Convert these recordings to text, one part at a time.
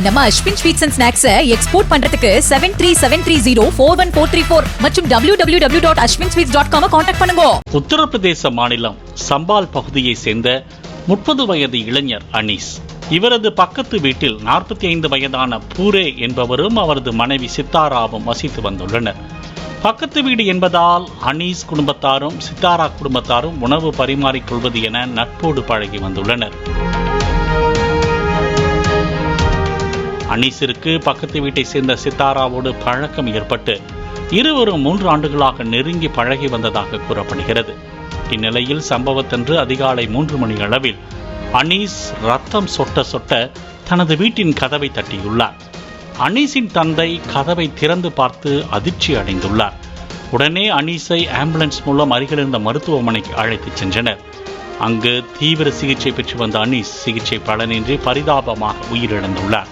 நம்ம Ashwin sweets and snacks export பண்றதுக்கு 7373041434 மற்றும் www.ashwinsweets.com கான்டாக்ட் பண்ணுங்க. உத்தரப்பிரதேச மாநிலம் சம்பால் பகுதியை சேர்ந்த 30 வயது இளைஞர் அனீஸ். இவரது பக்கத்து வீட்டில் 45 வயதான பூரே என்பவரும் அவரது மனைவி சித்தாராவும் வசித்து வந்துள்ளனர். பக்கத்து வீடு என்பதால் அனீஸ் குடும்பத்தாரும் சித்தாரா குடும்பத்தாரும் உணவு பரிமாறிக்கொள்வது என நட்போடு பழகி வந்துள்ளனர். அனீஸிற்கு பக்கத்து வீட்டை சேர்ந்த சித்தாராவோடு பழக்கம் ஏற்பட்டு இருவரும் 3 ஆண்டுகளாக நெருங்கி பழகி வந்ததாக கூறப்படுகிறது. இந்நிலையில் சம்பவத்தன்று அதிகாலை 3 மணி அளவில் அனீஸ் ரத்தம் சொட்ட சொட்ட தனது வீட்டின் கதவை தட்டியுள்ளார். அனீஸின் தந்தை கதவை திறந்து பார்த்து அதிர்ச்சி அடைந்துள்ளார். உடனே அனீஸை ஆம்புலன்ஸ் மூலம் அருகில் இருந்த மருத்துவமனைக்கு அழைத்துச் சென்றனர். அங்கு தீவிர சிகிச்சை பெற்று வந்த அனீஸ் சிகிச்சை பலனின்றி பரிதாபமாக உயிரிழந்துள்ளார்.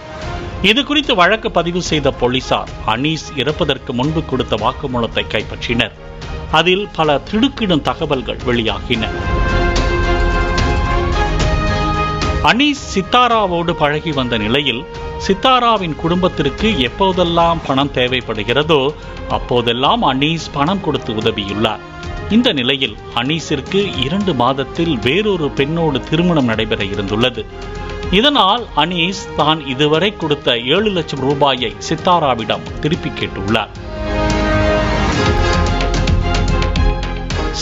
இது குறித்து வழக்கு பதிவு செய்த போலீசார் அனீஸ் இறப்பதற்கு முன்பு கொடுத்த வாக்குமூலத்தை கைப்பற்றினர். அதில் பல திடுக்கிடும் தகவல்கள் வெளியாகின. அனீஸ் சித்தாராவோடு பழகி வந்த நிலையில் சித்தாராவின் குடும்பத்திற்கு எப்போதெல்லாம் பணம் தேவைப்படுகிறதோ அப்போதெல்லாம் அனீஸ் பணம் கொடுத்து உதவியுள்ளார். இந்த நிலையில் அனீஸிற்கு 2 மாதத்தில் வேறொரு பெண்ணோடு திருமணம் நடைபெற இருந்துள்ளது. இதனால் அனீஸ் தான் இதுவரை கொடுத்த 7 லட்சம் ரூபாயை சித்தாராவிடம் திருப்பி கேட்டுள்ளார்.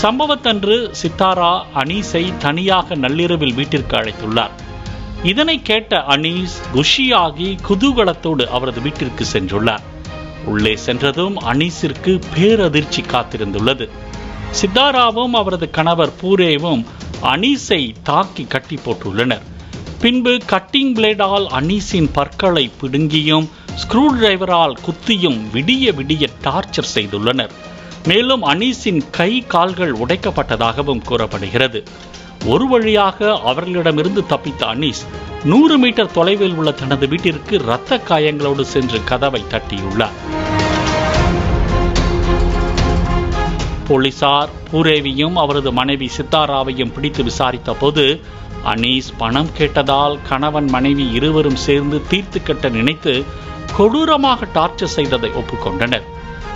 சம்பவத்தன்று சித்தாரா அனீஸை தனியாக நள்ளிரவில் வீட்டிற்கு அழைத்துள்ளார். இதனை கேட்ட அனீஸ் குஷியாகி குதூகலத்தோடு அவரது வீட்டிற்கு சென்றுள்ளார். உள்ளே சென்றதும் அனீஸிற்கு பேரதிர்ச்சி காத்திருந்துள்ளது. சித்தாராவும் அவரது கணவர் பூரேவும் அனீஸை தாக்கி கட்டி போட்டுள்ளனர். பின்பு கட்டிங் பிளேடால் அனீஸின் பற்களை பிடுங்கியும் ஸ்க்ரூ டிரைவரால் குத்தியும் விடிய விடிய டார்ச்சர் செய்துள்ளனர். மேலும் அனீஸின் கை கால்கள் உடைக்கப்பட்டதாகவும் கூறப்படுகிறது. ஒரு வழியாக அவர்களிடமிருந்து தப்பித்த அனீஸ் 100 மீட்டர் தொலைவில் உள்ள தனது வீட்டிற்கு இரத்த காயங்களோடு சென்று கதவை தட்டியுள்ளார். போலீசார் பூரேவியும் அவரது மனைவி சித்தாராவையும் பிடித்து விசாரித்த போது அனீஸ் பணம் கேட்டதால் கணவன் மனைவி இருவரும் சேர்ந்து தீர்த்து கட்ட நினைத்து கொடூரமாக டார்ச்சர் செய்ததை ஒப்புக்கொண்டனர்.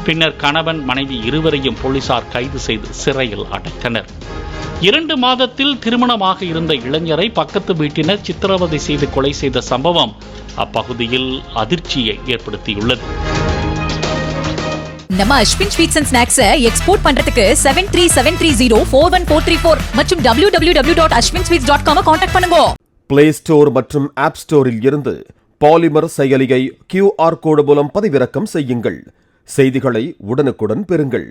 பின்னர் கணவன் மனைவி இருவரையும் போலீசார் கைது செய்து சிறையில் அடைத்தனர். 2 மாதத்தில் திருமணமாக இருந்த இளைஞரை பக்கத்து வீட்டினர் சித்திரவதை செய்து கொலை செய்த சம்பவம் அப்பகுதியில் அதிர்ச்சியை ஏற்படுத்தியுள்ளது. நம்ம Ashwin sweets and snacks export பண்றதுக்கு 7373041434 மற்றும் www.ashwinsweets.com கான்டாக்ட் பண்ணுங்க. பிளே ஸ்டோர் மற்றும் ஆப் ஸ்டோரில் இருந்து பாலிமர் செயலியை QR கோடு மூலம் பதிவிறக்கம் செய்யுங்கள். செய்திகளை உடனுக்குடன் பெறுங்கள்.